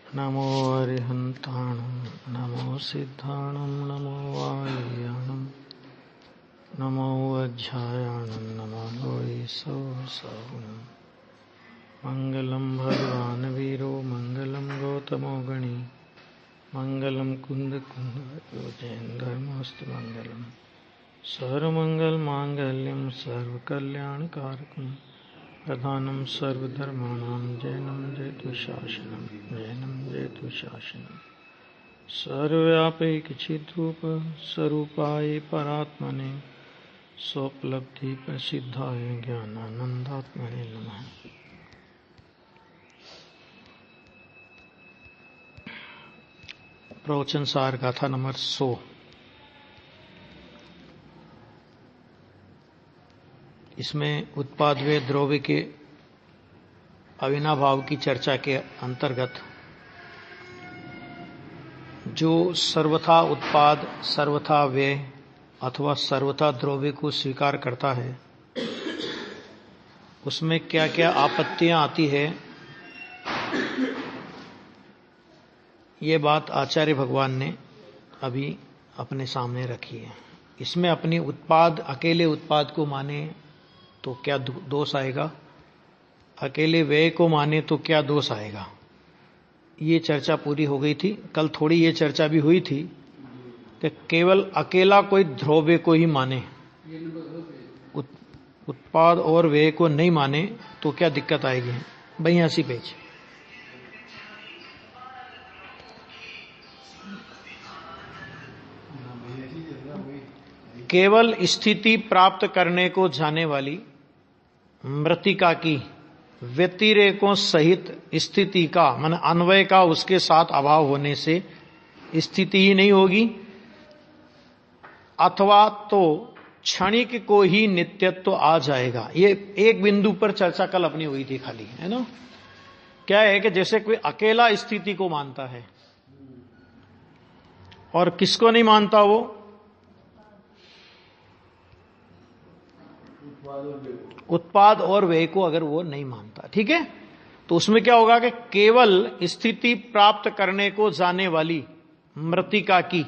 नमो अरिहन्ताणं नमो सिद्धाणं नमो वायुयाणं नमो वज्रायाणं नमो वै सौसौणं मङ्गलं भगवान् वीरो मङ्गलं गौतमो गणी मङ्गलं कुन्दकुन्दयोजयेन्द्रमस्तु मङ्गलं सर्वमङ्गलमाङ्गल्यं सर्वकल्याणकारकं प्रधानं सर्वधर्माणां जैनं जयतु शासनं जैनं जयतु शासनं सर्वव्यापैकचिद्रूप स्वरूपाय परात्मने स्वोपलब्धि प्रसिद्धाय ज्ञानानन्दात्मने नमः। प्रवचन सार गाथा नंबर 100। इसमें उत्पाद व द्रव्य के अविनाभाव की चर्चा के अंतर्गत जो सर्वथा उत्पाद, सर्वथा व्यय अथवा सर्वथा द्रव्य को स्वीकार करता है, उसमें क्या क्या आपत्तियां आती है, ये बात आचार्य भगवान ने अभी अपने सामने रखी है। इसमें अपनी उत्पाद, अकेले उत्पाद को माने तो क्या दोष आएगा, अकेले व्यय को माने तो क्या दोष आएगा, ये चर्चा पूरी हो गई थी। कल थोड़ी ये चर्चा भी हुई थी कि केवल अकेला कोई द्रव्य को ही माने, उत्पाद और व्यय को नहीं माने तो क्या दिक्कत आएगी। 82 पेज। केवल स्थिति प्राप्त करने को जाने वाली मृतिका की व्यतिरेकों सहित स्थिति का मन अन्वय का उसके साथ अभाव होने से स्थिति ही नहीं होगी, अथवा तो क्षणिक को ही नित्यत्व आ जाएगा। ये एक बिंदु पर चर्चा कल अपनी हुई थी खाली, है ना। क्या है कि जैसे कोई अकेला स्थिति को मानता है और किसको नहीं मानता, वो उत्पाद और व्यय को अगर वो नहीं मानता, ठीक है, तो उसमें क्या होगा कि केवल स्थिति प्राप्त करने को जाने वाली मृतिका की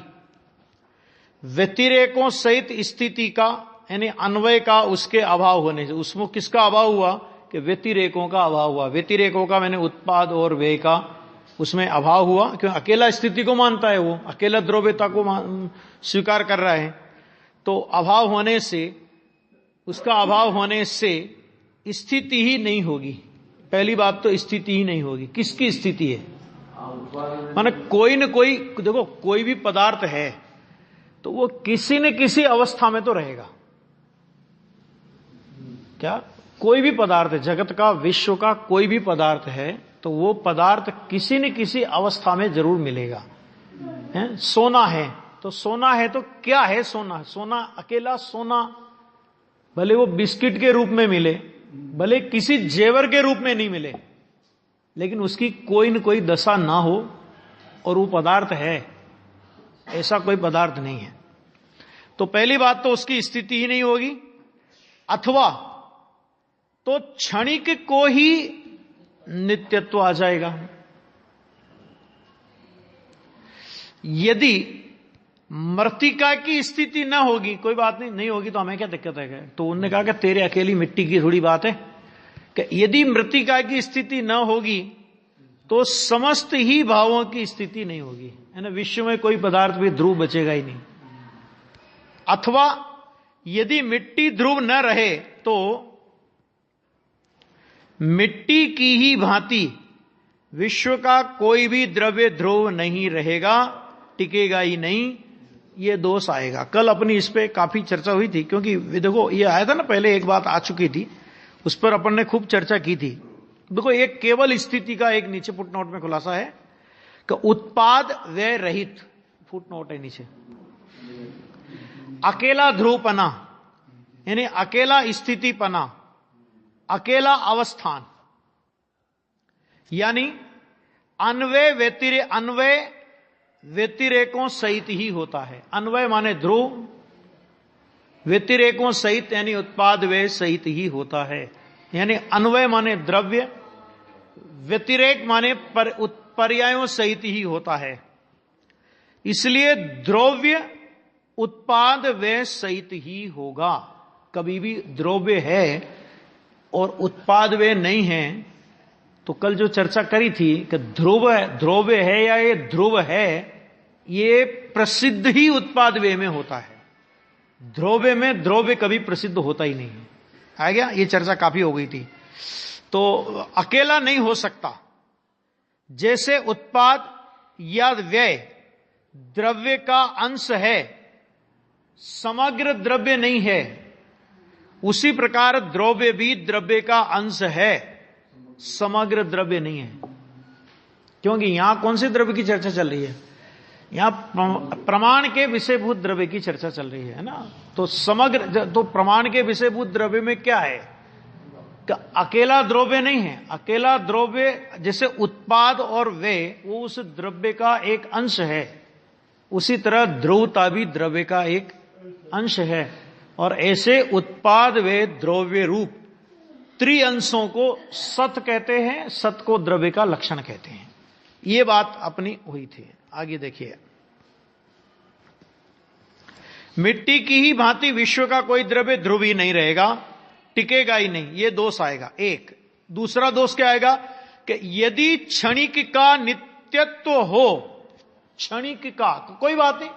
व्यतिरेकों सहित स्थिति का यानी अन्वय का उसके अभाव होने से, उसमें किसका अभाव हुआ कि व्यतिरेकों का अभाव हुआ। व्यतिरेकों का मैंने उत्पाद और व्यय का उसमें अभाव हुआ, क्यों अकेला स्थिति को मानता है, वो अकेला द्रव्यता को स्वीकार कर रहा है, तो अभाव होने से, उसका अभाव होने से स्थिति ही नहीं होगी। पहली बात तो स्थिति ही नहीं होगी। किसकी स्थिति है, माने कोई न कोई, देखो कोई भी पदार्थ है तो वो किसी न किसी अवस्था में तो रहेगा। क्या कोई भी पदार्थ है, जगत का, विश्व का कोई भी पदार्थ है तो वो पदार्थ किसी न किसी अवस्था में जरूर मिलेगा। है? सोना है तो सोना है तो क्या है, सोना, सोना अकेला सोना, भले वो बिस्किट के रूप में मिले, भले किसी जेवर के रूप में नहीं मिले, लेकिन उसकी कोई न कोई दशा ना हो और वो पदार्थ है, ऐसा कोई पदार्थ नहीं है। तो पहली बात तो उसकी स्थिति ही नहीं होगी, अथवा तो क्षणिक को ही नित्यत्व आ जाएगा। यदि मृतिका की स्थिति न होगी, कोई बात नहीं होगी तो हमें क्या दिक्कत है। तो उन्होंने कहा कि तेरे अकेली मिट्टी की थोड़ी बात है कि यदि मृतिका की स्थिति न होगी तो समस्त ही भावों की स्थिति नहीं होगी, है ना। विश्व में कोई पदार्थ भी ध्रुव बचेगा ही नहीं। अथवा यदि मिट्टी ध्रुव न रहे तो मिट्टी की ही भांति विश्व का कोई भी द्रव्य ध्रुव नहीं रहेगा, टिकेगा ही नहीं, ये दोष आएगा। कल अपनी इस पे काफी चर्चा हुई थी, क्योंकि देखो ये आया था ना, पहले एक बात आ चुकी थी, उस पर अपन ने खूब चर्चा की थी। देखो एक केवल स्थिति का एक नीचे फुटनोट में खुलासा है कि उत्पाद व्यय रहित, फुटनोट है नीचे, अकेला ध्रुवपना यानी अकेला स्थितिपना, अकेला अवस्थान, यानी अन्वय व्यतिरेकों सहित ही होता है। अन्वय माने ध्रुव, व्यतिरेकों सहित यानी उत्पाद व्यय सहित ही होता है। यानी अन्वय माने द्रव्य, व्यतिरेक माने पर्यायों सहित ही होता है। इसलिए द्रव्य उत्पाद व्यय सहित ही होगा। कभी भी द्रव्य है और उत्पाद व्यय नहीं है, तो कल जो चर्चा करी थी कि द्रव्य है या ये ध्रुव है, ये प्रसिद्ध ही उत्पाद व्यय में होता है। द्रव्य में द्रव्य कभी प्रसिद्ध होता ही नहीं है। आ गया, ये चर्चा काफी हो गई थी। तो अकेला नहीं हो सकता। जैसे उत्पाद या व्यय द्रव्य का अंश है, समग्र द्रव्य नहीं है, उसी प्रकार द्रव्य भी द्रव्य का अंश है, समग्र द्रव्य नहीं है। क्योंकि यहां कौन से द्रव्य की चर्चा चल रही है? यहां प्रमाण के विषयभूत द्रव्य की चर्चा चल रही है ना। तो समग्र, तो प्रमाण के विषयभूत द्रव्य में क्या है कि अकेला द्रव्य नहीं है। अकेला द्रव्य जैसे उत्पाद और व्यय वो उस द्रव्य का एक अंश है, उसी तरह ध्रुवता भी द्रव्य का एक अंश है। और ऐसे उत्पाद व द्रव्य रूप त्रिअंशों को सत कहते हैं, सत को द्रव्य का लक्षण कहते हैं। ये बात अपनी हुई थी। आगे देखिए, मिट्टी की ही भांति विश्व का कोई द्रव्य ध्रुवी नहीं रहेगा, टिकेगा ही नहीं, ये दोष आएगा एक। दूसरा दोष क्या आएगा कि यदि क्षणिक का नित्यत्व हो, क्षणिक का कोई बात नहीं,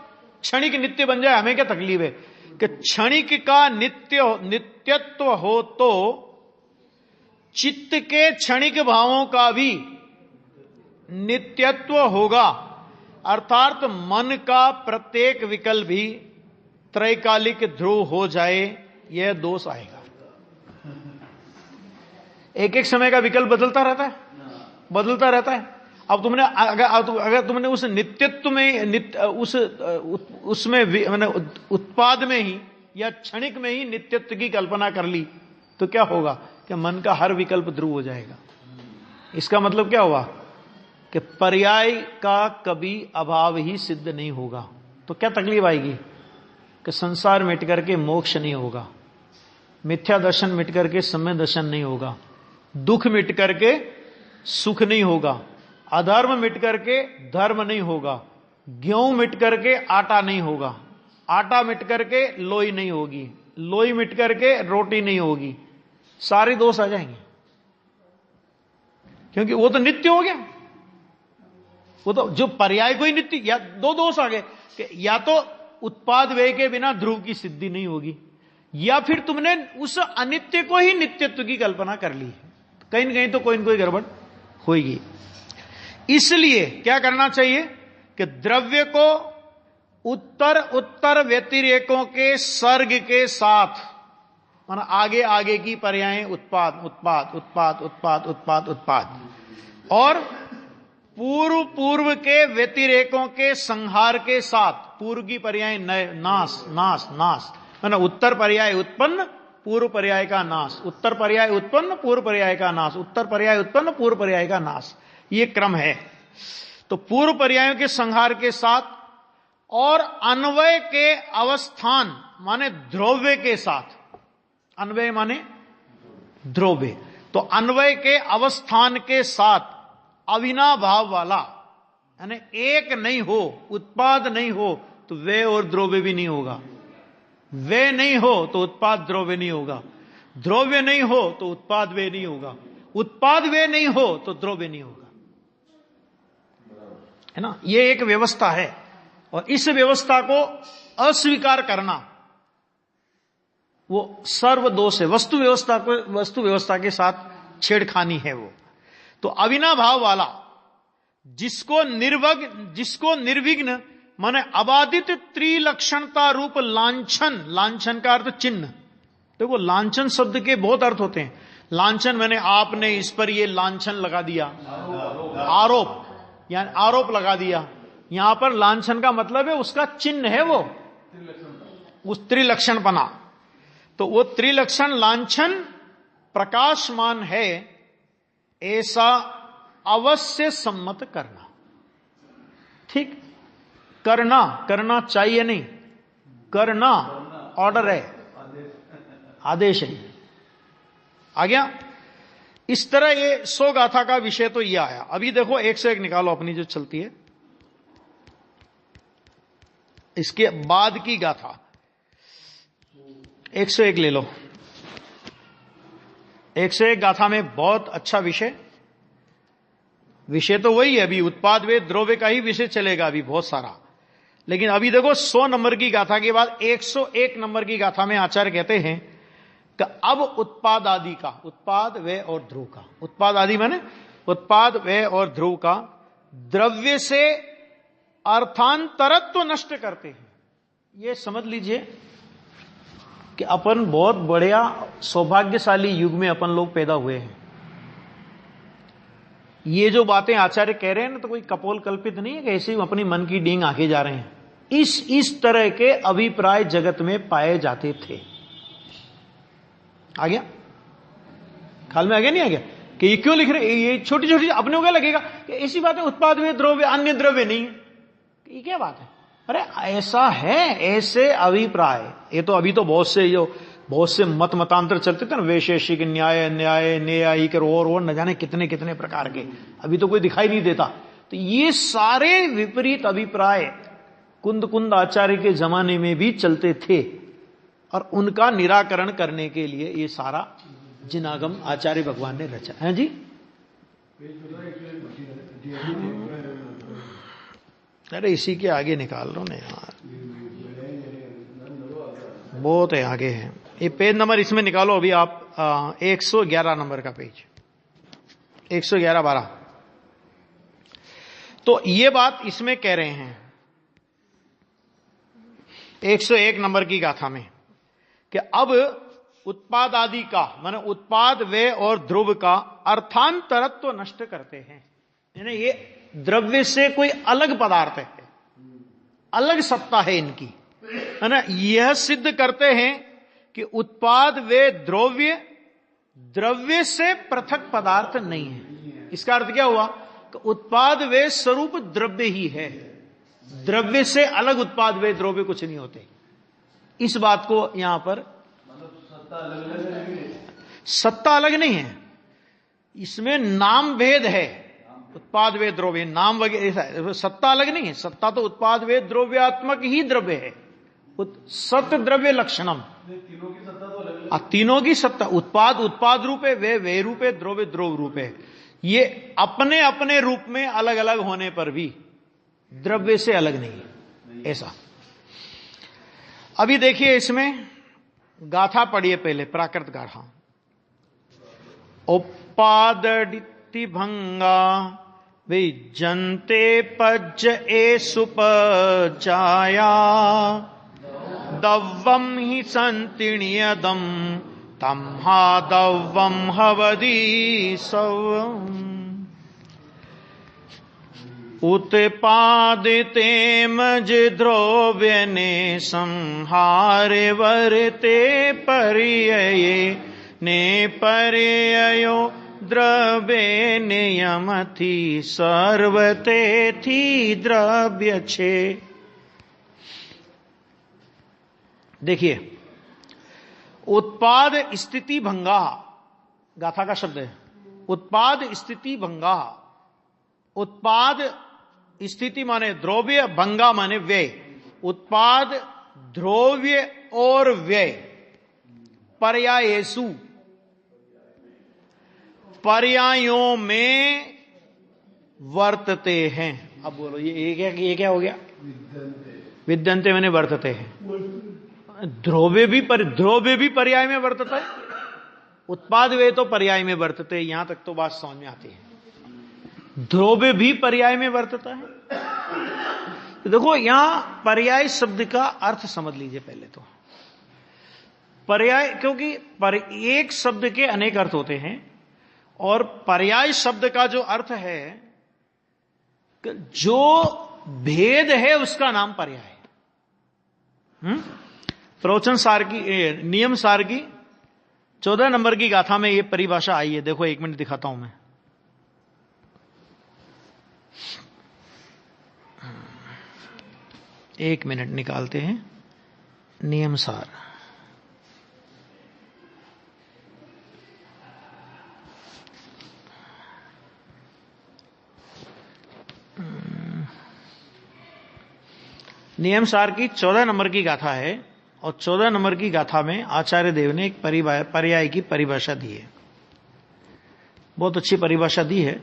क्षणिक नित्य बन जाए, हमें क्या तकलीफ है कि क्षणिक का नित्यत्व हो, तो चित्त के क्षणिक भावों का भी नित्यत्व होगा। अर्थात मन का प्रत्येक विकल्प भी त्रैकालिक ध्रुव हो जाए, यह दोष आएगा। एक एक समय का विकल्प बदलता रहता है, बदलता रहता है। अब तुमने अगर तुमने उस नित्यत्व में उसमें मैंने उत्पाद में ही या क्षणिक में ही नित्यत्व की कल्पना कर ली, तो क्या होगा कि मन का हर विकल्प ध्रुव हो जाएगा। इसका मतलब क्या हुआ कि पर्याय का कभी अभाव ही सिद्ध नहीं होगा। तो क्या तकलीफ आएगी कि संसार मिट करके मोक्ष नहीं होगा, मिथ्या दर्शन मिट करके सम्य दर्शन नहीं होगा, दुख मिट करके सुख नहीं होगा, अधर्म मिट करके धर्म नहीं होगा, गेहूं मिट करके आटा नहीं होगा, आटा मिट करके लोई नहीं होगी, लोई मिट करके रोटी नहीं होगी। सारे दोष आ जाएंगे, क्योंकि वो तो नित्य हो गया। वो तो जो पर्याय को ही नित्य, या दो दोष आ गए कि या तो उत्पाद व्यय के बिना ध्रुव की सिद्धि नहीं होगी, या फिर तुमने उस अनित्य को ही नित्यत्व की कल्पना कर ली है। कहीं न कहीं तो कोई न कोई गड़बड़ होगी। इसलिए क्या करना चाहिए कि द्रव्य को उत्तर उत्तर व्यतिरेकों के सर्ग के साथ, माना आगे आगे की पर्यायें उत्पाद उत्पाद उत्पाद उत्पाद उत्पाद उत्पाद, और पूर्व पूर्व के व्यतिरेकों के संहार के साथ, पूर्व की पर्याय नाश नाश नाश, माना उत्तर पर्याय उत्पन्न पूर्व पर्याय का नाश, उत्तर पर्याय उत्पन्न पूर्व पर्याय का नाश, उत्तर पर्याय उत्पन्न पूर्व पर्याय का नाश, ये क्रम है। तो पूर्व पर्यायों के संहार के साथ और अन्वय के अवस्थान माने द्रव्य के साथ, अन्वय माने द्रव्य, तो अन्वय के अवस्थान के साथ अविनाभाव वाला, यानी एक नहीं हो, उत्पाद नहीं हो तो व्यय और द्रव्य भी नहीं होगा, व्यय नहीं हो तो उत्पाद द्रव्य नहीं होगा, द्रव्य नहीं हो तो उत्पाद व्यय नहीं होगा, उत्पाद व्यय नहीं हो तो द्रव्य नहीं होगा, है ना। ये एक व्यवस्था है, और इस व्यवस्था को अस्वीकार करना वो सर्वदोष है। वस्तु व्यवस्था के साथ छेड़खानी है वो। तो अविनाभाव वाला, जिसको निर्विघ्न माने अबाधित त्रिलक्षणता रूप लांछन, लांछन का अर्थ चिन्ह। देखो लांछन शब्द के बहुत अर्थ होते हैं। लांछन मैंने आपने इस पर ये लांछन लगा दिया, आरोप, यानी आरोप लगा दिया। यहां पर लांछन का मतलब है उसका चिन्ह है वो, उस त्रिलक्षणपना। तो वो त्रिलक्षण लांछन प्रकाशमान है, ऐसा अवश्य सम्मत करना। ठीक, करना चाहिए नहीं, करना ऑर्डर है, आदेश है। आ गया। इस तरह ये 100 गाथा का विषय तो ये आया। अभी देखो 101 निकालो अपनी जो चलती है, इसके बाद की गाथा 101 ले लो। 101 गाथा में बहुत अच्छा विषय तो वही है, अभी उत्पाद वे द्रव्य का ही विषय चलेगा अभी बहुत सारा। लेकिन अभी देखो 100 नंबर की गाथा के बाद 101 नंबर की गाथा में आचार्य कहते हैं कि अब उत्पाद आदि का, उत्पाद व्यय और ध्रुव का, उत्पाद आदि माने उत्पाद व्यय और ध्रुव का द्रव्य से अर्थांतरत्व नष्ट करते हैं। ये समझ लीजिए कि अपन बहुत बढ़िया सौभाग्यशाली युग में अपन लोग पैदा हुए हैं। ये जो बातें आचार्य कह रहे हैं ना, तो कोई कपोल कल्पित नहीं है कि ऐसे ही अपनी मन की डींग आगे जा रहे हैं। इस तरह के अभिप्राय जगत में पाए जाते थे। आ गया ख्याल में? आ गया नहीं आ गया? कि ये क्यों लिख रहे, ये छोटी छोटी अपने को क्या लगेगा कि ऐसी बात है, उत्पाद वे द्रव्य अन्य द्रव्य नहीं है, ये क्या बात है? अरे ऐसा है, ऐसे अभिप्राय। ये तो अभी तो बहुत से मत मतांतर चलते थे ना, वैशेषिक न्याय, न्यायिक और न जाने कितने कितने प्रकार के, अभी तो कोई दिखाई नहीं देता। तो ये सारे विपरीत अभिप्राय कुंद आचार्य के जमाने में भी चलते थे, और उनका निराकरण करने के लिए ये सारा जिनागम आचार्य भगवान ने रचा है जी। अरे इसी के आगे निकाल लो ना यार, बहुत है आगे है ये पेज नंबर, इसमें निकालो अभी आप 111 नंबर का पेज, 111-12। तो ये बात इसमें कह रहे हैं 101 नंबर की गाथा में कि अब उत्पाद आदि का माने उत्पाद व्यय और ध्रुव का अर्थांतरत्व नष्ट करते हैं। यानी ये द्रव्य से कोई अलग पदार्थ है, अलग सत्ता है इनकी, है ना। यह सिद्ध करते हैं कि उत्पाद वे द्रव्य से पृथक पदार्थ नहीं है। इसका अर्थ क्या हुआ कि उत्पाद वे स्वरूप द्रव्य ही है, द्रव्य से अलग उत्पाद वे द्रव्य कुछ नहीं होते। इस बात को यहां पर सत्ता अलग नहीं है, इसमें नाम भेद है। उत्पाद वे द्रव्य नाम वगैरह, सत्ता अलग नहीं है। सत्ता तो उत्पाद वे द्रव्यात्मक ही द्रव्य है, सत्य द्रव्य लक्षणम। तीनों की सत्ता, उत्पाद रूप है, वे रूप है, द्रव्य द्रव रूप है। ये अपने अपने रूप में अलग अलग होने पर भी द्रव्य से अलग नहीं है, ऐसा। अभी देखिए इसमें गाथा पढ़िए पहले, प्राकृत गाथा। उपादि भंगा विजंते पज्ज ए सुपजाया दव्वम ही संतिण्यदम तम्हा दव्वम हवदी सवम उत्पादिते मज द्रव्यने संहारे वर्ते पर्यये ने पर्ययो द्रव्ये नियमति सर्वते थी द्रव्य छे। देखिए, उत्पाद स्थिति भंगा गाथा का शब्द है। उत्पाद स्थिति भंगा, उत्पाद स्थिति माने द्रव्य, भंगा माने व्यय। उत्पाद द्रव्य और व्यय पर्यायेषु, पर्यायों में वर्तते हैं। अब बोलो ये क्या हो गया? विद्यन्ते माने वर्तते हैं। द्रव्य भी पर्याय में वर्तता है, उत्पाद वे तो पर्याय में वर्तते हैं। यहां तक तो बात समझ में आती है। द्रव्य भी पर्याय में वर्तता है। तो देखो यहां पर्याय शब्द का अर्थ समझ लीजिए पहले तो। पर्याय, क्योंकि एक शब्द के अनेक अर्थ होते हैं, और पर्याय शब्द का जो अर्थ है, जो भेद है उसका नाम पर्याय है। प्रवचन सार की, नियम सार की 14 नंबर की गाथा में यह परिभाषा आई है। देखो 1 मिनट दिखाता हूं मैं। एक मिनट निकालते हैं। नियम सार, नियम सार की 14 नंबर की गाथा है और 14 नंबर की गाथा में आचार्य देव ने एक पर्याय की परिभाषा दी है। बहुत अच्छी परिभाषा दी है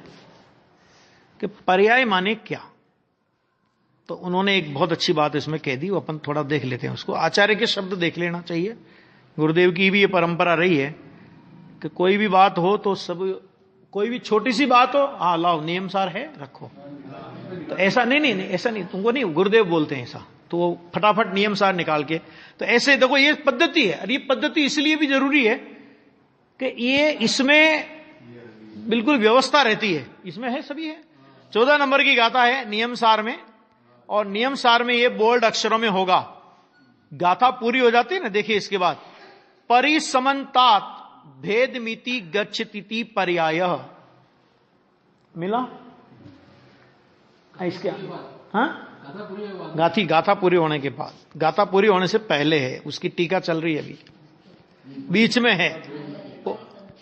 कि पर्याय माने क्या। तो उन्होंने एक बहुत अच्छी बात इसमें कह दी, वो अपन थोड़ा देख लेते हैं उसको। आचार्य के शब्द देख लेना चाहिए। गुरुदेव की भी ये परंपरा रही है कि कोई भी बात हो तो सब, कोई भी छोटी सी बात हो, हाँ लाओ नियम सार है रखो। तो ऐसा नहीं ऐसा नहीं, तुमको नहीं, गुरुदेव बोलते हैं ऐसा, तो वो फटाफट नियम सार निकाल के। तो ऐसे देखो ये पद्धति है, और ये पद्धति इसलिए भी जरूरी है कि ये इसमें बिल्कुल व्यवस्था रहती है, इसमें है सभी है। 14 नंबर की गाथा है नियम सार में, और नियम सार में ये बोल्ड अक्षरों में होगा। गाथा पूरी हो जाती है ना, देखिए इसके बाद परिसमन्तात भेद मिति गच्छति पर्याय मिला इसके, हाँ गाथा पूरी होने के बाद, गाथा पूरी होने से पहले है, उसकी टीका चल रही है अभी, बीच में है।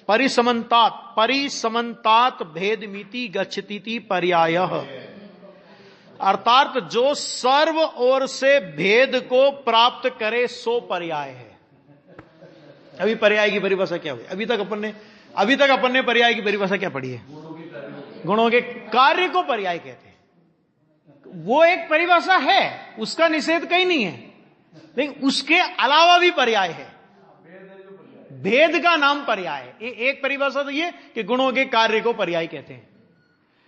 परिसमन्तात भेद मिति गच्छति पर्याय, अर्थात जो सर्व ओर से भेद को प्राप्त करे सो पर्याय है। अभी पर्याय की परिभाषा क्या हुई? अभी तक अपन ने पर्याय की परिभाषा क्या पढ़ी है? गुणों के कार्य को पर्याय कहते हैं। वो एक परिभाषा है, उसका निषेध कहीं नहीं है, लेकिन उसके अलावा भी पर्याय है। भेद का नाम पर्याय है। एक परिभाषा तो ये कि गुणों के कार्य को पर्याय कहते हैं।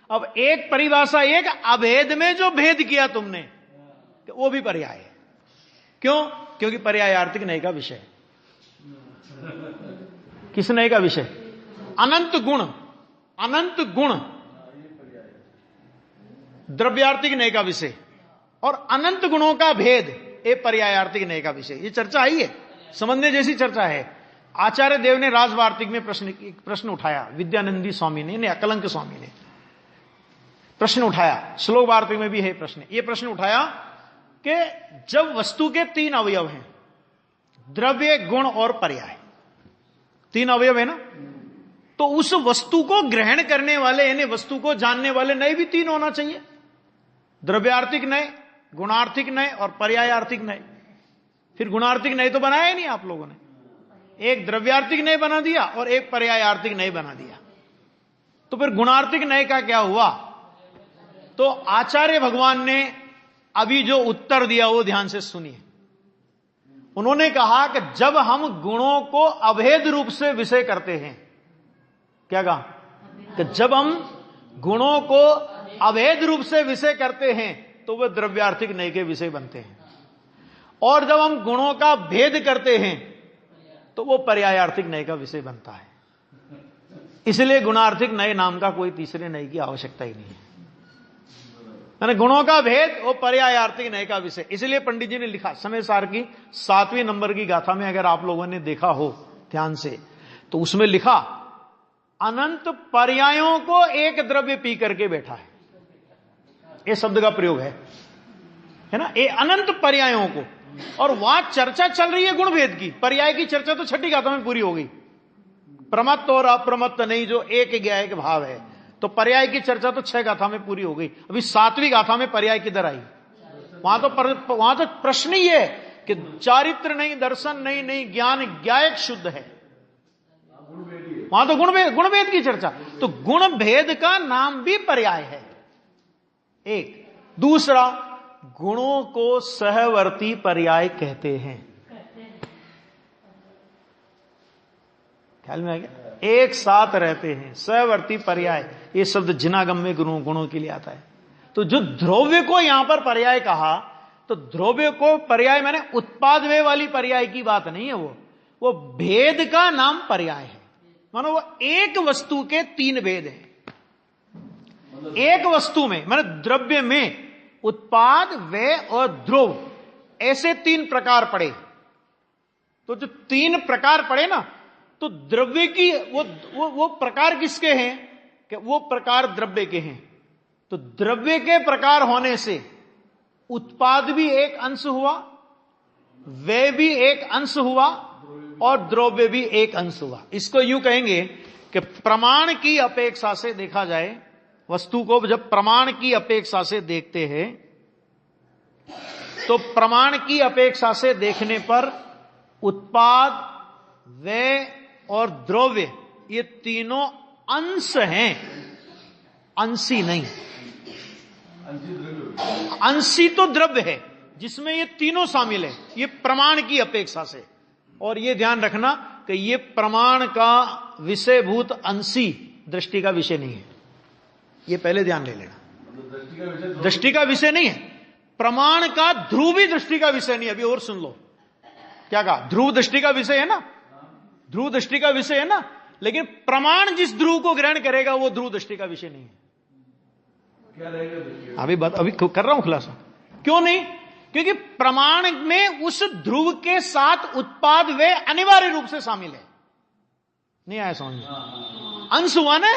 अब एक परिभाषा, एक अभेद में जो भेद किया तुमने, वो भी पर्याय है। क्यों? क्योंकि पर्यायार्थिक नय का विषय। किस नय का विषय? अनंत गुण द्रव्यार्थिक नय का विषय, और अनंत गुणों का भेद ये पर्यायार्थिक नय का विषय। ये चर्चा आई है, समझने जैसी चर्चा है। आचार्य देव ने राजवार्तिक में प्रश्न उठाया, विद्यानंदी स्वामी ने, अकलंक स्वामी ने प्रश्न उठाया, श्लोक वार्तिक में भी है प्रश्न। ये प्रश्न उठाया कि जब वस्तु के 3 अवयव हैं, द्रव्य, गुण और पर्याय, 3 अवयव है ना, तो उस वस्तु को ग्रहण करने वाले यानी वस्तु को जानने वाले नय भी 3 होना चाहिए। द्रव्यार्थिक नय, गुणार्थिक नय और पर्यायार्थिक नय। फिर गुणार्थिक नय तो बनाया ही नहीं आप लोगों ने, एक द्रव्यार्थिक नय बना दिया और एक पर्यायार्थिक नय बना दिया। तो फिर गुणार्थिक नय का क्या हुआ? तो आचार्य भगवान ने अभी जो उत्तर दिया वो ध्यान से सुनिए। उन्होंने कहा कि जब हम गुणों को अभेद रूप से विषय करते हैं, क्या कहा? कि जब हम गुणों को अभेद रूप से विषय करते हैं तो वे द्रव्यार्थिक नय के विषय बनते हैं, और जब हम गुणों का भेद करते हैं तो वो पर्यायार्थिक नय का विषय बनता है। इसलिए गुणार्थिक नय नाम का कोई तीसरे नय की आवश्यकता ही नहीं है। यानी गुणों का भेद वो पर्यायार्थिक नय का विषय। इसलिए पंडित जी ने लिखा समय सार की 7वें नंबर की गाथा में, अगर आप लोगों ने देखा हो ध्यान से, तो उसमें लिखा अनंत पर्यायों को एक द्रव्य पी करके बैठा है। ये शब्द का प्रयोग है ना, ये अनंत पर्यायों को। और वहां चर्चा चल रही है गुण भेद की। पर्याय की चर्चा तो 6ठी गाथा में पूरी हो गई, प्रमत्त और अप्रमत्त नहीं, जो एक ज्ञा एक भाव है। तो पर्याय की चर्चा तो 6 गाथा में पूरी हो गई। अभी 7वीं गाथा में पर्याय किधर आई? वहां तो प्रश्न ही है कि चारित्र नहीं, दर्शन नहीं, ज्ञान ज्ञायक शुद्ध है। वहां तो गुण भेद की चर्चा। तो गुण भेद का नाम भी पर्याय है एक। दूसरा, गुणों को सहवर्ती पर्याय कहते हैं। ख्याल में आ गया? एक साथ रहते हैं, सहवर्ती पर्याय। ये शब्द जिनागम में गुणों के लिए आता है। तो जो द्रव्य को यहां पर पर्याय कहा, तो द्रव्य को पर्याय मैंने उत्पाद वे वाली पर्याय की बात नहीं है, वो भेद का नाम पर्याय है। मानो वो एक वस्तु के 3 भेद हैं। एक वस्तु में माने द्रव्य में उत्पाद, व्यय और द्रव, ऐसे 3 प्रकार पड़े। तो जो 3 प्रकार पड़े ना, तो द्रव्य की वो प्रकार किसके हैं? कि वो प्रकार द्रव्य के हैं। तो द्रव्य के प्रकार होने से उत्पाद भी एक अंश हुआ, व्यय भी एक अंश हुआ और द्रव्य भी एक अंश हुआ। इसको यूं कहेंगे कि प्रमाण की अपेक्षा से देखा जाए, वस्तु को जब प्रमाण की अपेक्षा से देखते हैं तो प्रमाण की अपेक्षा से देखने पर उत्पाद, व्यय और द्रव्य ये तीनों अंश हैं, अंशी नहीं। अंशी तो द्रव्य है जिसमें ये तीनों शामिल है, ये प्रमाण की अपेक्षा से। और ये ध्यान रखना कि ये प्रमाण का विषयभूत अंशी दृष्टि का विषय नहीं है, ये पहले ध्यान ले लेना। दृष्टि का विषय नहीं है, प्रमाण का ध्रुव भी दृष्टि का विषय नहीं है। अभी और सुन लो क्या कहा, ध्रुव दृष्टि का विषय है ना, ध्रुव दृष्टि का विषय है ना, लेकिन प्रमाण जिस ध्रुव को ग्रहण करेगा वो ध्रुव दृष्टि का विषय नहीं है। क्या रहेगा? अभी कर रहा हूं खुलासा। क्यों नहीं? क्योंकि प्रमाण में उस ध्रुव के साथ उत्पाद वे अनिवार्य रूप से शामिल है। नहीं आया समझ में? अंश हुआ ना,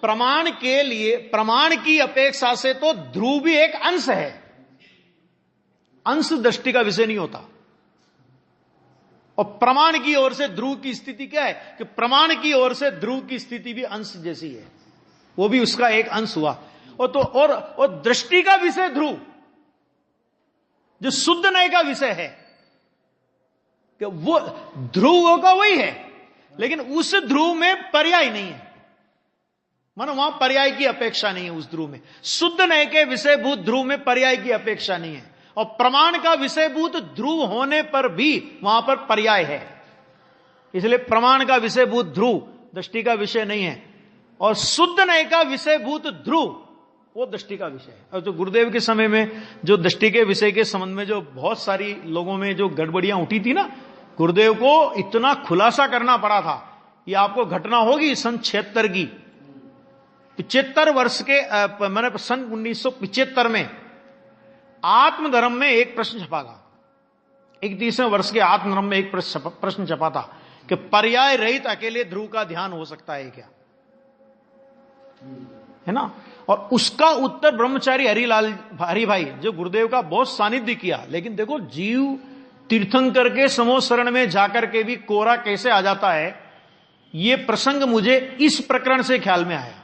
प्रमाण के लिए प्रमाण की अपेक्षा से तो ध्रुव भी एक अंश है, अंश दृष्टि का विषय नहीं होता। और प्रमाण की ओर से ध्रुव की स्थिति क्या है कि प्रमाण की ओर से ध्रुव की स्थिति भी अंश जैसी है, वो भी उसका एक अंश हुआ। और दृष्टि का विषय ध्रुव जो शुद्ध नय का विषय है कि वो ध्रुव का वही है, लेकिन उस ध्रुव में पर्याय नहीं है, मानो वहां पर्याय की अपेक्षा नहीं है। उस ध्रुव में शुद्ध नय के विषयभूत ध्रुव में पर्याय की अपेक्षा नहीं है, और प्रमाण का विषयभूत ध्रुव होने पर भी वहां पर पर्याय है। इसलिए प्रमाण का विषयभूत ध्रुव दृष्टि का विषय नहीं है, और शुद्ध नय का विषयभूत ध्रुव वो दृष्टि का विषय है। और जो गुरुदेव के समय में जो दृष्टि के विषय के संबंध में जो बहुत सारी लोगों में जो गड़बड़ियां उठी थी ना, गुरुदेव को इतना खुलासा करना पड़ा था। ये आपको घटना होगी सन 76 की, 75 वर्ष के मैंने सन 1975 में आत्मधर्म में एक प्रश्न छपा था, 31वें वर्ष के आत्मधर्म में एक प्रश्न छपा था कि पर्याय रहित अकेले ध्रुव का ध्यान हो सकता है क्या, है ना। और उसका उत्तर ब्रह्मचारी हरि भाई जो गुरुदेव का बहुत सानिध्य किया, लेकिन देखो जीव तीर्थंकर के समूह शरण में जाकर के भी कोरा कैसे आ जाता है, यह प्रसंग मुझे इस प्रकरण से ख्याल में आया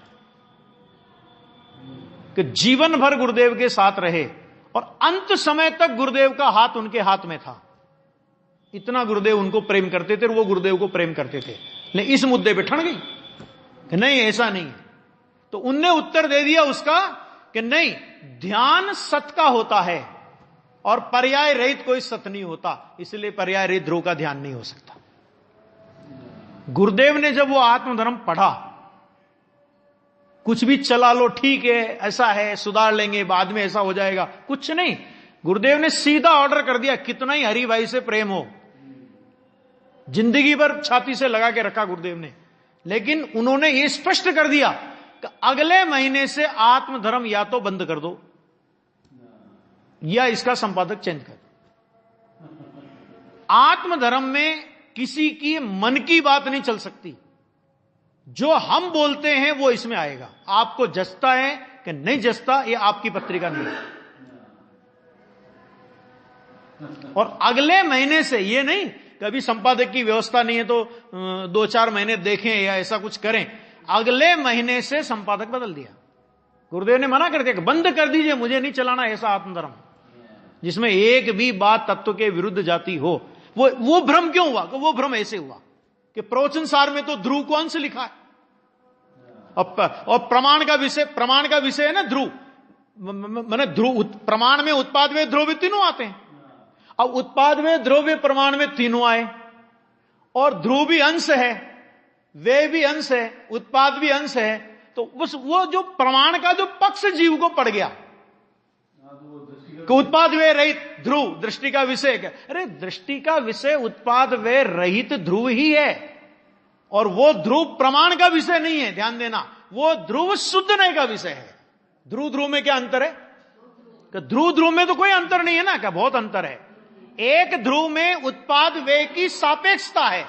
कि जीवन भर गुरुदेव के साथ रहे और अंत समय तक गुरुदेव का हाथ उनके हाथ में था। इतना गुरुदेव उनको प्रेम करते थे और वो गुरुदेव को प्रेम करते थे, लेकिन इस मुद्दे पे ठन गई कि नहीं ऐसा नहीं है। तो उनने उत्तर दे दिया उसका कि नहीं, ध्यान सत का होता है और पर्याय रहित कोई सत नहीं होता, इसलिए पर्याय रहित ध्रुव का ध्यान नहीं हो सकता। गुरुदेव ने जब वो आत्मधर्म पढ़ा, कुछ भी चला लो ठीक है, ऐसा है सुधार लेंगे, बाद में ऐसा हो जाएगा, कुछ नहीं। गुरुदेव ने सीधा ऑर्डर कर दिया, कितना ही हरि भाई से प्रेम हो, जिंदगी भर छाती से लगा के रखा गुरुदेव ने, लेकिन उन्होंने ये स्पष्ट कर दिया कि अगले महीने से आत्मधर्म या तो बंद कर दो या इसका संपादक चेंज कर दो। आत्मधर्म में किसी की मन की बात नहीं चल सकती, जो हम बोलते हैं वो इसमें आएगा। आपको जचता है कि नहीं जचता, ये आपकी पत्रिका नहीं है। और अगले महीने से ये नहीं कभी संपादक की व्यवस्था नहीं है तो 2-4 महीने देखें या ऐसा कुछ करें, अगले महीने से संपादक बदल दिया। गुरुदेव ने मना कर दिया कि बंद कर दीजिए, मुझे नहीं चलाना ऐसा आत्मधर्म जिसमें एक भी बात तत्व के विरुद्ध जाती हो। वो भ्रम क्यों हुआ? वो भ्रम ऐसे हुआ कि प्रवचन सार में तो ध्रुव को अंश लिखा है, और प्रमाण का विषय है ना ध्रुव, मैंने ध्रुव प्रमाण में उत्पाद में ध्रुव तीनों आते हैं। अब उत्पाद में द्रव्य प्रमाण में तीनों आए, और ध्रुव भी अंश है, वे भी अंश है, उत्पाद भी अंश है, तो उस वो जो प्रमाण का जो पक्ष जीव को पड़ गया कि उत्पाद वे रहित ध्रुव दृष्टि का विषय। अरे दृष्टि का विषय उत्पाद वे रहित ध्रुव ही है, और वो ध्रुव प्रमाण का विषय नहीं है, ध्यान देना, वो ध्रुव शुद्ध नय का विषय है। ध्रुव में क्या अंतर है? कि ध्रुव में तो कोई अंतर नहीं है ना, क्या बहुत अंतर है। एक ध्रुव में उत्पाद वे की सापेक्षता है,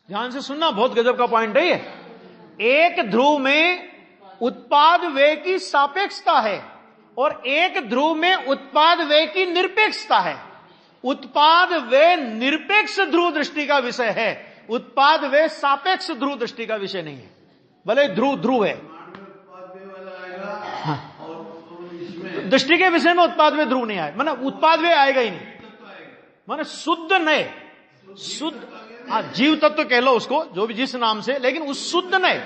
ध्यान से सुनना, बहुत गजब का पॉइंट है ये। एक ध्रुव में उत्पाद वे की सापेक्षता है और एक ध्रुव में उत्पाद वे की निरपेक्षता है। उत्पाद वे निरपेक्ष ध्रुव दृष्टि का विषय है, उत्पाद वे सापेक्ष ध्रुव दृष्टि का विषय नहीं है, भले ध्रुव है। हाँ। दृष्टि के विषय में उत्पाद में ध्रुव नहीं आए, माने उत्पाद में आएगा ही नहीं, माने शुद्ध नए, शुद्ध जीव तत्व कह लो उसको, जो भी जिस नाम से, लेकिन उस शुद्ध नए,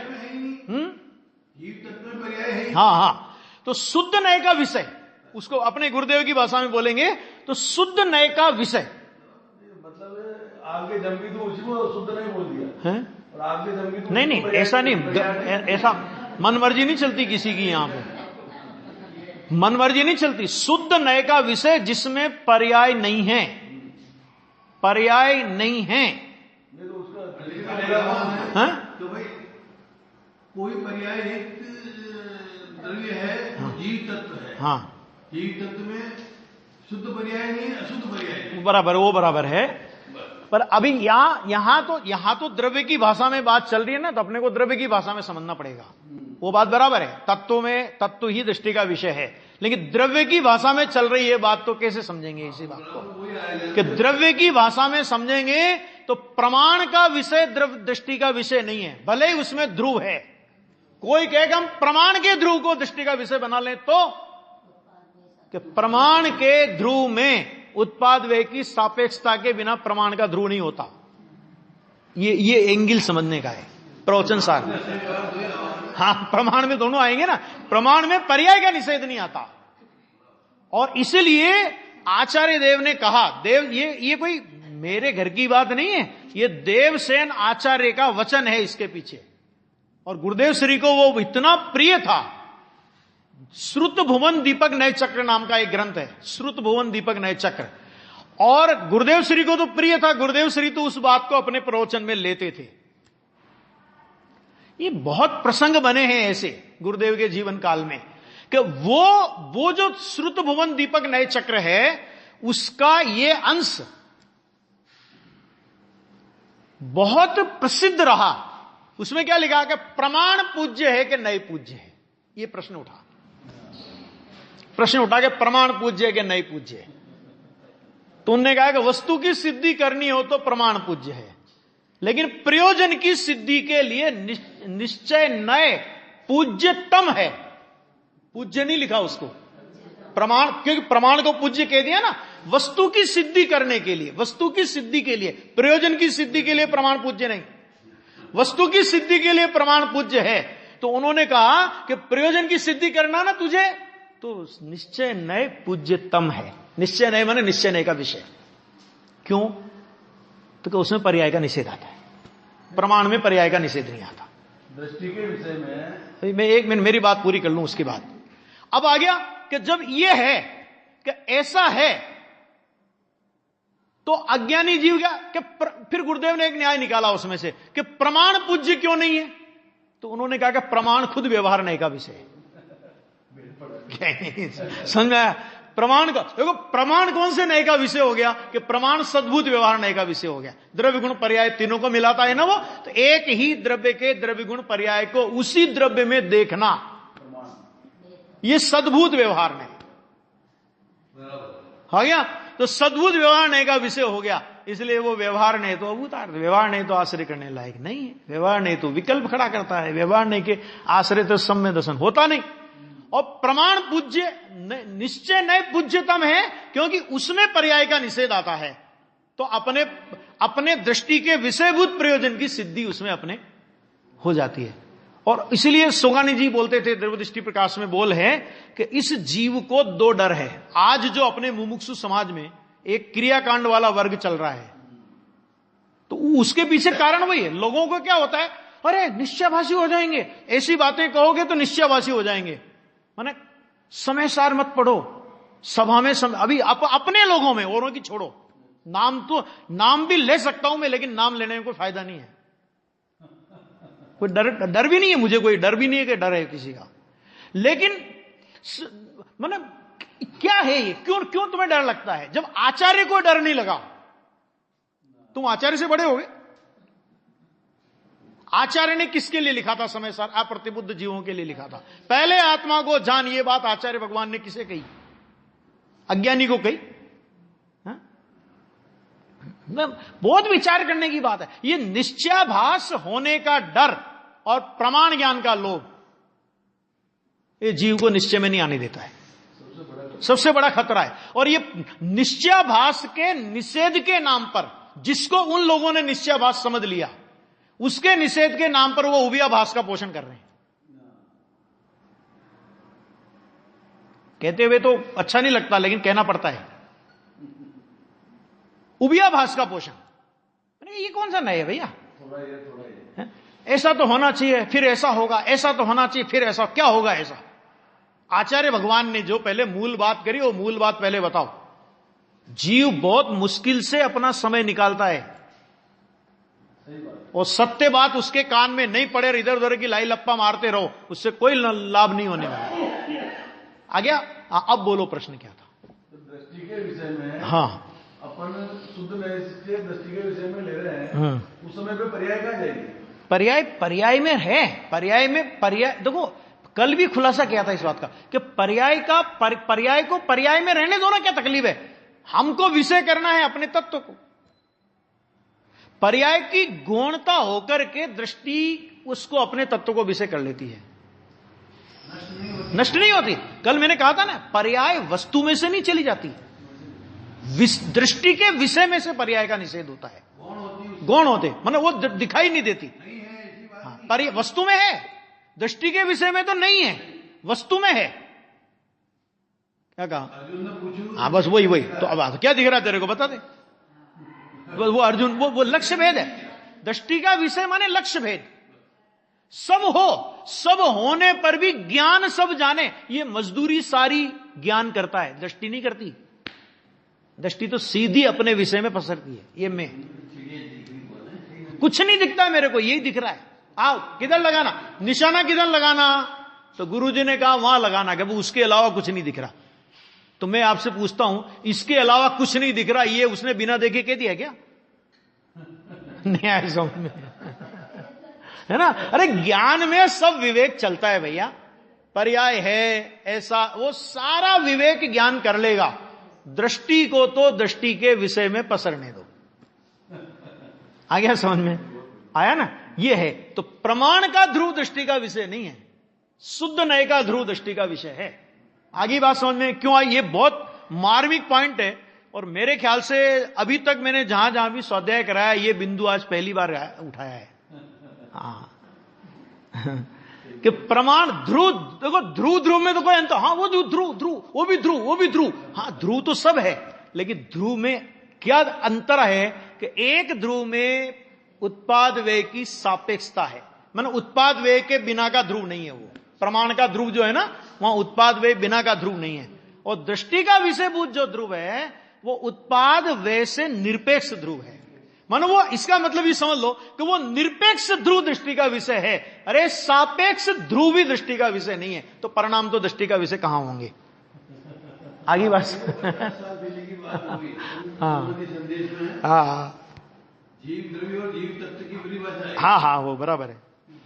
जीव तत्व में पर्याय है। हाँ, तो शुद्ध नए का विषय, उसको अपने गुरुदेव की भाषा में बोलेंगे तो शुद्ध नए का विषय, मतलब आगे जम भी तो उसी को शुद्ध नहीं बोल दिया है? और आगे जम भी तो नहीं, ऐसा नहीं, ऐसा मनमर्जी नहीं चलती किसी की, यहां पे मनमर्जी नहीं चलती। शुद्ध नए का विषय जिसमें पर्याय नहीं है, पर्याय नहीं है, तो उसका हाँ? तो भाई कोई पर्याय एक द्रव्य है, जीव तत्व है। हाँ, जीव तत्व में शुद्ध पर्याय नहीं, अशुद्ध पर्याय है। बराबर, वो बराबर है। पर अभी यहां तो द्रव्य की भाषा में बात चल रही है ना, तो अपने को द्रव्य की भाषा में समझना पड़ेगा, वो बात बराबर है। तत्व में तत्व ही दृष्टि का विषय है, लेकिन द्रव्य की भाषा में चल रही है बात, तो कैसे समझेंगे इसी बात को कि द्रव्य की भाषा में समझेंगे तो प्रमाण का विषय द्रव्य दृष्टि का विषय नहीं है, भले ही उसमें ध्रुव है। कोई कहेगा हम प्रमाण के ध्रुव को दृष्टि का विषय बना लें, तो कि प्रमाण के ध्रुव में उत्पाद व्यय की सापेक्षता के बिना प्रमाण का ध्रुव नहीं होता। ये एंगल समझने का है प्रवचन सार। हाँ, प्रमाण में दोनों आएंगे ना, प्रमाण में पर्याय का निषेध नहीं आता। और इसलिए आचार्य देव ने कहा, देव ये कोई मेरे घर की बात नहीं है, ये देवसेन आचार्य का वचन है इसके पीछे। और गुरुदेव श्री को वो इतना प्रिय था। श्रुत भुवन दीपक नय चक्र नाम का एक ग्रंथ है, श्रुत भुवन दीपक नय चक्र। और गुरुदेव श्री को तो प्रिय था, गुरुदेव श्री तो उस बात को अपने प्रवचन में लेते थे। ये बहुत प्रसंग बने हैं ऐसे गुरुदेव के जीवन काल में कि वो जो श्रुत भुवन दीपक नय चक्र है, उसका ये अंश बहुत प्रसिद्ध रहा। उसमें क्या लिखा कि प्रमाण पूज्य है कि नए पूज्य है, ये प्रश्न उठा कि प्रमाण पूज्य है कि नए पूज्य है। तो उन्होंने कहा कि वस्तु की सिद्धि करनी हो तो प्रमाण पूज्य है, लेकिन प्रयोजन की सिद्धि के लिए निश्चय नए पूज्यतम है। पूज्य नहीं लिखा उसको, प्रमाण, क्योंकि प्रमाण को पूज्य कह दिया ना। वस्तु की सिद्धि करने के लिए, वस्तु की सिद्धि के लिए, प्रयोजन की सिद्धि के लिए प्रमाण पूज्य नहीं, वस्तु की सिद्धि के लिए प्रमाण पूज्य है। तो उन्होंने कहा कि प्रयोजन की सिद्धि करना ना तुझे, तो निश्चय नए पूज्यतम है। निश्चय नए माने निश्चय नए का विषय। क्यों? तो कि उसमें पर्याय का निषेध आता है, प्रमाण में पर्याय का निषेध नहीं आता। दृष्टि के विषय में मैं एक मिनट मेरी बात पूरी कर लूं, उसके बाद अब आ गया कि जब यह है कि ऐसा है, तो अज्ञानी जीव क्या कि फिर गुरुदेव ने एक न्याय निकाला उसमें से कि प्रमाण पूज्य क्यों नहीं है। तो उन्होंने कहा कि प्रमाण खुद व्यवहार नहीं का विषय है। समझ में आया? प्रमाण का देखो, प्रमाण कौन से नए का विषय हो गया कि प्रमाण सद्भूत व्यवहार नए का विषय हो गया। द्रव्य गुण पर्याय तीनों को मिलाता है ना वो, तो एक ही द्रव्य के द्रव्य गुण पर्याय को उसी द्रव्य में देखना, ये सद्भूत व्यवहार नहीं हो गया। तो सद्भुत व्यवहार नहीं का विषय हो गया, इसलिए वो व्यवहार नहीं तो अभूतार्थ, व्यवहार नहीं तो आश्रय करने लायक नहीं है, व्यवहार नहीं तो विकल्प खड़ा करता है, व्यवहार नहीं के आश्रय तो सम्य दर्शन होता नहीं। और प्रमाण पूज्य निश्चय नए पूज्यतम है, क्योंकि उसमें पर्याय का निषेध आता है। तो अपने दृष्टि के विषयभूत प्रयोजन की सिद्धि उसमें अपने हो जाती है। और इसलिए सोगानी जी बोलते थे, द्रव्य दृष्टि प्रकाश में बोल है कि इस जीव को दो डर है। आज जो अपने मुमुक्षु समाज में एक क्रियाकांड वाला वर्ग चल रहा है, तो उसके पीछे कारण वही है। लोगों को क्या होता है, अरे निश्चयभाषी हो जाएंगे, ऐसी बातें कहोगे तो निश्चयभाषी हो जाएंगे। माने समय सार मत पढ़ो, सभा में अभी अपने लोगों में, औरों की छोड़ो। नाम भी ले सकता हूं मैं, लेकिन नाम लेने में कोई फायदा नहीं है। कोई डर भी नहीं है मुझे, कोई डर भी नहीं है कि डर है किसी का। लेकिन मतलब क्या है ये, क्यों तुम्हें डर लगता है? जब आचार्य को डर नहीं लगा, तुम आचार्य से बड़े हो गए। आचार्य ने किसके लिए लिखा था? समय सार अप्रतिबुद्ध जीवों के लिए लिखा था। पहले आत्मा को जान, ये बात आचार्य भगवान ने किसे कही? अज्ञानी को कही। बहुत विचार करने की बात है। ये निश्चयाभास होने का डर और प्रमाण ज्ञान का लोभ, ये जीव को निश्चय में नहीं आने देता है। सबसे बड़ा सबसे बड़ा खतरा है। और ये निश्चयाभास के निषेध के नाम पर, जिसको उन लोगों ने निश्चयाभास समझ लिया, उसके निषेध के नाम पर वो उभयाभास का पोषण कर रहे हैं। कहते हुए तो अच्छा नहीं लगता, लेकिन कहना पड़ता है। उभयाभास का पोषण, ये कौन सा नया है भैया? ऐसा तो होना चाहिए, फिर ऐसा होगा, ऐसा तो होना चाहिए, फिर ऐसा, क्या होगा ऐसा? आचार्य भगवान ने जो पहले मूल बात करी, वो मूल बात पहले बताओ। जीव बहुत मुश्किल से अपना समय निकालता है, और सत्य बात उसके कान में नहीं पड़े, इधर उधर की लाई लप्पा मारते रहो, उससे कोई लाभ नहीं होने वाला। आ गया? अब बोलो, प्रश्न क्या था? दृष्टि के विषय में, हाँ, अपन शुद्ध के दृष्टि के विषय में ले रहे हैं, उस समय पे पर्याय कहां जाएगी? पर्याय में है, पर्याय देखो, कल भी खुलासा किया था इस बात का कि पर्याय को पर्याय में रहने दो ना, क्या तकलीफ है? हमको विषय करना है अपने तत्व को। पर्याय की गौणता होकर के दृष्टि उसको अपने तत्व को विषय कर लेती है, नष्ट नहीं होती। कल मैंने कहा था ना, पर्याय वस्तु में से नहीं चली जाती, दृष्टि के विषय में से पर्याय का निषेध होता है। गौण होते मतलब वो दिखाई नहीं देती। हाँ, वस्तु में है, दृष्टि के विषय में तो नहीं है, वस्तु में है। क्या कहा? हाँ, बस वही तो अब क्या दिख रहा है तेरे को, बता दे। वो अर्जुन, वो लक्ष्य भेद है। दृष्टि का विषय माने लक्ष्य भेद। सब होने पर भी ज्ञान सब जाने, ये मजदूरी सारी ज्ञान करता है, दृष्टि नहीं करती। दृष्टि तो सीधी अपने विषय में पसरती है। ये मैं कुछ नहीं दिखता मेरे को, यही दिख रहा है। आओ, किधर लगाना निशाना, किधर लगाना? तो गुरुजी ने कहा वहां लगाना, कि वो उसके अलावा कुछ नहीं दिख रहा। तो मैं आपसे पूछता हूं, इसके अलावा कुछ नहीं दिख रहा, ये उसने बिना देखे कह दिया क्या? नहीं आया समझ में, है ना? अरे ज्ञान में सब विवेक चलता है भैया। पर्याय है ऐसा, वो सारा विवेक ज्ञान कर लेगा। दृष्टि को तो दृष्टि के विषय में पसरने दो। आ गया समझ में? आया ना? ये है। तो प्रमाण का ध्रुव दृष्टि का विषय नहीं है, शुद्ध नय का ध्रुव दृष्टि का विषय है। आगे बात समझ में क्यों आई? ये बहुत मार्मिक पॉइंट है, और मेरे ख्याल से अभी तक मैंने जहां जहां भी स्वाध्याय कराया, ये बिंदु आज पहली बार उठाया है। हाँ कि प्रमाण ध्रुव, देखो ध्रुव में तो कोई अंतर, हाँ वो ध्रुव, वो भी ध्रुव, हाँ ध्रुव तो सब है, लेकिन ध्रुव में क्या अंतर है कि एक ध्रुव में उत्पाद व्यय की सापेक्षता है, माने उत्पाद व्यय के बिना का ध्रुव नहीं है। वो प्रमाण का ध्रुव जो है ना, वहां उत्पाद व्यय बिना का ध्रुव नहीं है। और दृष्टि का विषयभूत जो ध्रुव है, वो उत्पाद व्यय से निरपेक्ष ध्रुव है। मानो वो, इसका मतलब ये समझ लो कि वो निरपेक्ष ध्रुव दृष्टि का विषय है। अरे सापेक्ष ध्रुव भी दृष्टि का विषय नहीं है, तो परिणाम तो दृष्टि का विषय कहां होंगे? आगे बात। हाँ जीव द्रव्य और जीव तत्व की परिभाषा है। हाँ वो बराबर है।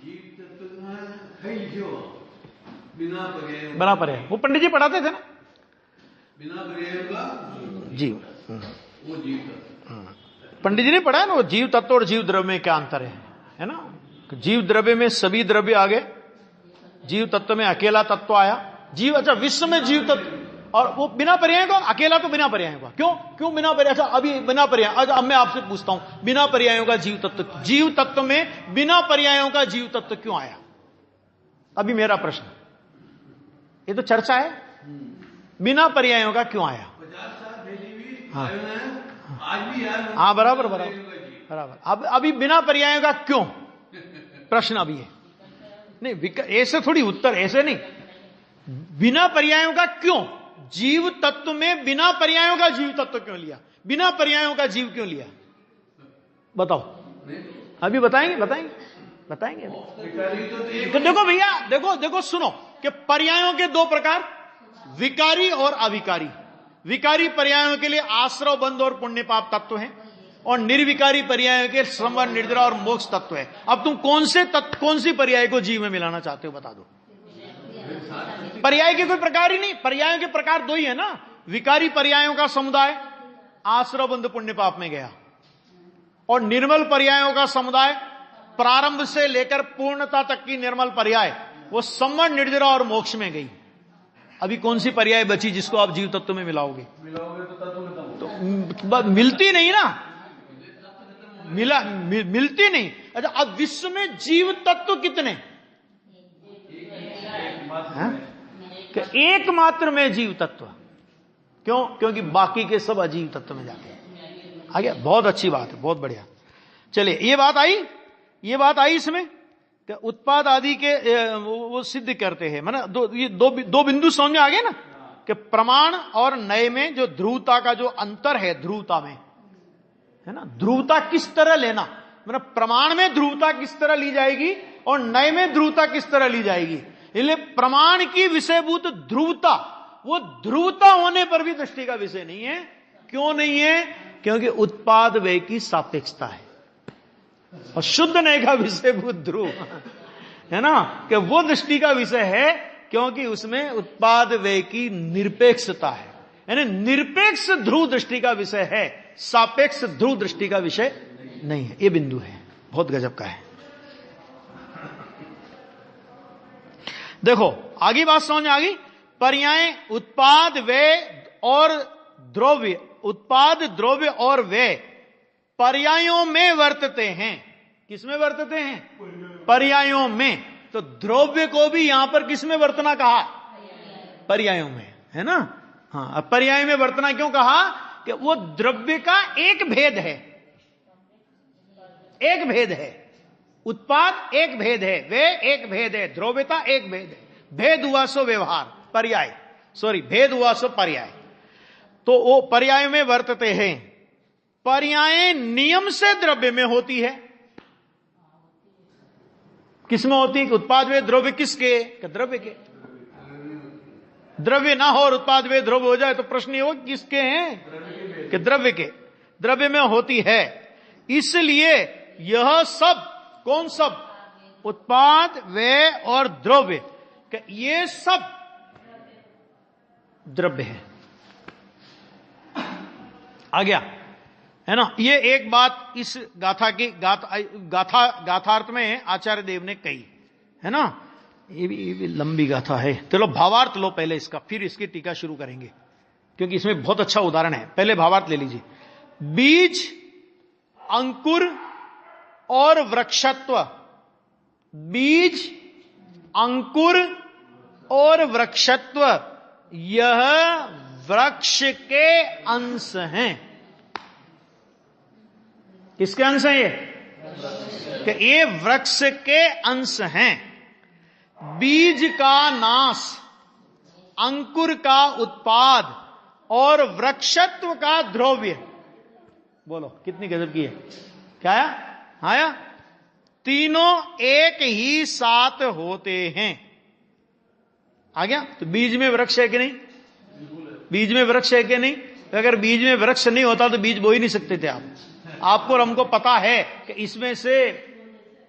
जीव तत्व है लिखो बिना पर्याय, बराबर है। वो पंडित जी पढ़ाते थे ना, बिना पर्याय का जीव, वो जीव तत्व। पंडित जी ने पढ़ा है ना, वो जीव तत्व और जीव द्रव्य में क्या अंतर है ना? जीव द्रव्य में सभी द्रव्य आ गए, जीव तत्व में अकेला तत्व आया। जीव, अच्छा विश्व में जीव तत्व, और वो बिना पर्याय का, अकेला तो बिना पर्याय का। क्यों बिना पर्याय? अच्छा अभी बिना पर्याय, अब मैं आपसे पूछता हूं, बिना पर्यायों का जीव तत्व में बिना पर्यायों का जीव तत्व क्यों आया? अभी मेरा प्रश्न, ये तो चर्चा है, बिना पर्यायों का क्यों आया? 50 साल पहले भी आज भी यार। हाँ बराबर। अब अभी बिना पर्यायों का क्यों? प्रश्न अभी है नहीं, ऐसे थोड़ी उत्तर, ऐसे नहीं, बिना पर्यायों का क्यों? जीव तत्व में बिना पर्यायों का जीव तत्व क्यों लिया? बिना पर्यायों का जीव क्यों लिया? बताओ। अभी बताएंगे। तो देखो भैया, देखो सुनो कि पर्यायों के दो प्रकार, विकारी और अविकारी। विकारी पर्यायों के लिए आश्रव, बंध और पुण्य पाप तत्व हैं, और निर्विकारी पर्यायों के श्रम, निर्जरा और मोक्ष तत्व है। अब तुम कौन सी पर्याय को जीव में मिलाना चाहते हो, बता दो। पर्याय के कोई प्रकार ही नहीं, पर्यायों के प्रकार दो ही है ना। विकारी पर्यायों का समुदाय आश्रव, बंध, पुण्य पाप में गया, और निर्मल पर्यायों का समुदाय प्रारंभ से लेकर पूर्णता तक की निर्मल पर्याय, वो सम्मण, निर्जरा और मोक्ष में गई। अभी कौन सी पर्याय बची जिसको आप जीव तत्व में मिलाओगे? तो तत्व खत्म हो। तो मिलती नहीं ना, मिलती नहीं। अच्छा, अब विश्व में जीव तत्व कितने? एकमात्र में जीव तत्व। क्यों? क्योंकि बाकी के सब अजीव तत्व में जाते हैं। आ गया? बहुत अच्छी बात है, बहुत बढ़िया। चलिए, ये बात आई इसमें कि उत्पाद आदि के वो सिद्ध करते हैं। माना दो बिंदु समझ में आ गए ना, कि प्रमाण और नए में जो ध्रुवता का जो अंतर है, ध्रुवता में है ना, ध्रुवता किस तरह लेना, मतलब प्रमाण में ध्रुवता किस तरह ली जाएगी और नए में ध्रुवता किस तरह ली जाएगी। इसलिए प्रमाण की विषयभूत ध्रुवता, वो ध्रुवता होने पर भी दृष्टि का विषय नहीं है। क्यों नहीं है? क्योंकि उत्पाद व्यय की सापेक्षता है और शुद्ध नए का विषयभूत ध्रुव है ना, कि वो दृष्टि का विषय है, क्योंकि उसमें उत्पाद व्यय की निरपेक्षता है। यानी निरपेक्ष ध्रुव दृष्टि का विषय है, सापेक्ष ध्रुव दृष्टि का विषय नहीं है। ये बिंदु है, बहुत गजब का है। देखो आगे बात समझ आ गई। पर्याय उत्पाद व्यय और द्रव्य, उत्पाद द्रव्य और व्यय पर्यायों में वर्तते हैं। किसमें वर्तते हैं? पर्यायों में। तो द्रव्य को भी यहां पर किसमें वर्तना कहा? पर्यायों में, है ना। हाँ, अब पर्याय में वर्तना क्यों कहा? कि वो द्रव्य का एक भेद है, एक भेद है। उत्पाद एक भेद है, वे एक भेद है, द्रव्यता एक भेद है। भेद हुआ सो व्यवहार, पर्याय, सॉरी, भेद हुआ सो पर्याय। तो वो पर्याय में वर्तते हैं। पर्याय नियम से द्रव्य में होती है। किसमें होती है? उत्पाद वे द्रव्य किसके? द्रव्य के। द्रव्य ना हो और उत्पाद वे द्रव्य हो जाए तो प्रश्न ये हो किसके हैं? कि द्रव्य के। द्रव्य में होती है। इसलिए यह सब, कौन सब? उत्पाद वे और द्रव्य, ये सब द्रव्य है। आ गया, है ना। ये एक बात इस गाथा की गाथार्थ में आचार्य देव ने कही, है ना। ये भी लंबी गाथा है। चलो भावार्थ लो पहले इसका, फिर इसकी टीका शुरू करेंगे, क्योंकि इसमें बहुत अच्छा उदाहरण है। पहले भावार्थ ले लीजिए। बीज, अंकुर और वृक्षत्व। बीज, अंकुर और वृक्षत्व, यह वृक्ष के अंश हैं। किसके अंश हैं ये? कि ये वृक्ष के अंश हैं। बीज का नाश, अंकुर का उत्पाद और वृक्षत्व का द्रव्य। बोलो कितनी गजब की है। क्या आया? आया? तीनों एक ही साथ होते हैं। आ गया? तो बीज में वृक्ष है कि नहीं? बीज में वृक्ष है कि नहीं? अगर बीज में वृक्ष नहीं होता तो बीज बो ही नहीं सकते थे आप। आपको और हमको पता है कि इसमें से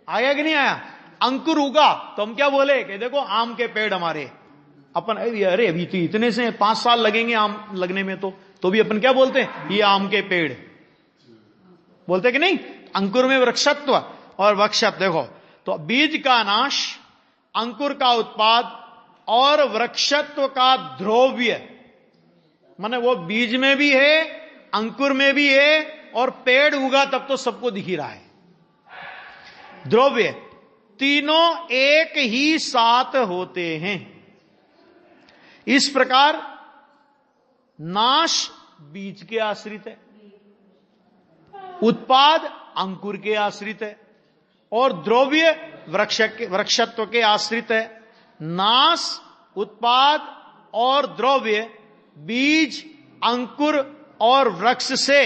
आया कि नहीं आया? अंकुर उगा तो हम क्या बोले कि देखो आम के पेड़ हमारे, अपन अरे अभी तो इतने से 5 साल लगेंगे आम लगने में, तो भी अपन क्या बोलते हैं? ये आम के पेड़ बोलते कि नहीं? अंकुर में वृक्षत्व और वृक्षत्व। देखो तो बीज का नाश, अंकुर का उत्पाद और वृक्षत्व का द्रव्य, माने वो बीज में भी है, अंकुर में भी है, और पेड़ उगा तब तो सबको दिख ही रहा है। द्रव्य तीनों एक ही साथ होते हैं। इस प्रकार नाश बीज के आश्रित है, उत्पाद अंकुर के आश्रित है, और द्रव्य वृक्षत्व के आश्रित है। नाश, उत्पाद और द्रव्य बीज, अंकुर और वृक्ष से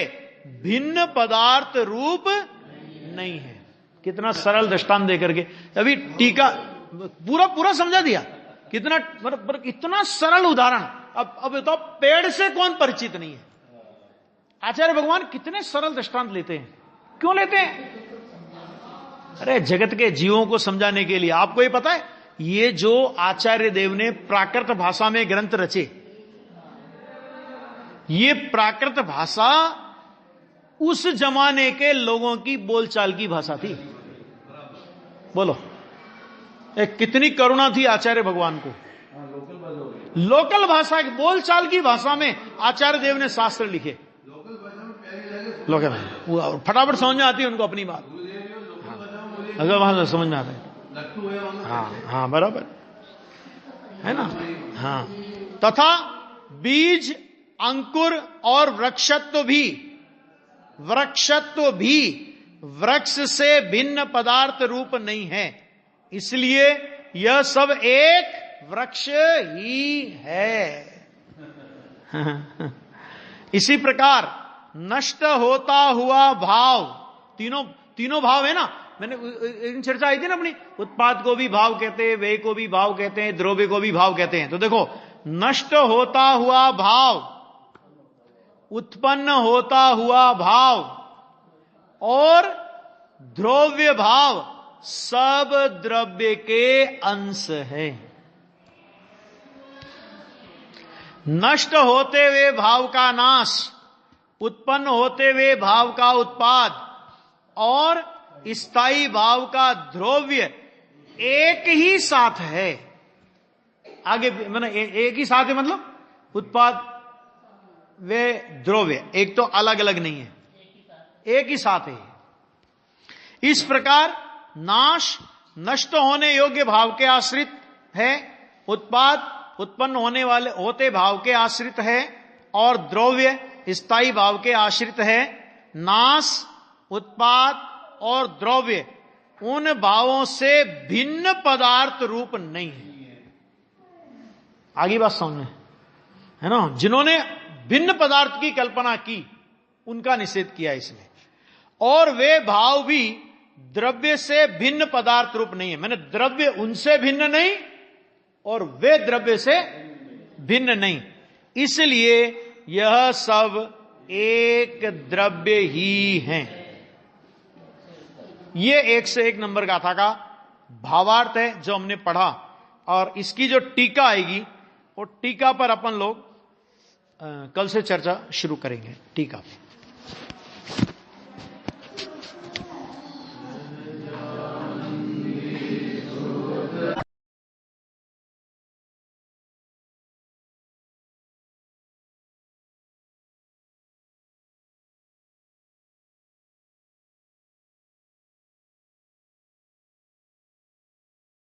भिन्न पदार्थ रूप नहीं है। कितना सरल दृष्टांत देकर के अभी टीका पूरा समझा दिया। कितना मतलब इतना सरल उदाहरण। अब बताओ पेड़ से कौन परिचित नहीं है? आचार्य भगवान कितने सरल दृष्टांत लेते हैं। क्यों लेते हैं? अरे जगत के जीवों को समझाने के लिए। आपको ये पता है, ये जो आचार्य देव ने प्राकृत भाषा में ग्रंथ रचे, ये प्राकृत भाषा उस जमाने के लोगों की बोलचाल की भाषा थी। बोलो कितनी करुणा थी आचार्य भगवान को। लोकल भाषा हो गई। लोकल भाषा, बोलचाल की भाषा में आचार्य देव ने शास्त्र लिखे। लोकल भाषा में प्यारी लगे, लोकल भाषा फटाफट समझ में आती है उनको अपनी बात, अगर वहां समझ में आता है। हाँ बराबर है ना। हाँ, तथा बीज, अंकुर और वृक्षत्व भी वृक्ष से भिन्न पदार्थ रूप नहीं है, इसलिए यह सब एक वृक्ष ही है। इसी प्रकार नष्ट होता हुआ भाव, तीनों भाव है ना, मैंने चर्चा आई थी ना अपनी, उत्पाद को भी भाव कहते हैं, व्यय को भी भाव कहते हैं, द्रव्य को भी भाव कहते हैं। तो देखो, नष्ट होता हुआ भाव, उत्पन्न होता हुआ भाव और द्रव्य भाव सब द्रव्य के अंश है। नष्ट होते हुए भाव का नाश, उत्पन्न होते हुए भाव का उत्पाद और स्थायी भाव का द्रव्य एक ही साथ है। आगे मतलब एक ही साथ है, मतलब उत्पाद वे द्रव्य एक तो अलग अलग नहीं है, एक ही साथ है। इस प्रकार नाश नष्ट होने योग्य भाव के आश्रित है, उत्पाद उत्पन्न होते भाव के आश्रित है और द्रव्य स्थायी भाव के आश्रित है। नाश, उत्पाद और द्रव्य उन भावों से भिन्न पदार्थ रूप नहीं है। आगे बात समझ में है ना। जिन्होंने भिन्न पदार्थ की कल्पना की उनका निषेध किया इसने, और वे भाव भी द्रव्य से भिन्न पदार्थ रूप नहीं है। मैंने द्रव्य उनसे भिन्न नहीं और वे द्रव्य से भिन्न नहीं, इसलिए यह सब एक द्रव्य ही हैं। ये 1 से 1 नंबर गाथा का भावार्थ है जो हमने पढ़ा, और इसकी जो टीका आएगी वो टीका पर अपन लोग कल से चर्चा शुरू करेंगे। टीका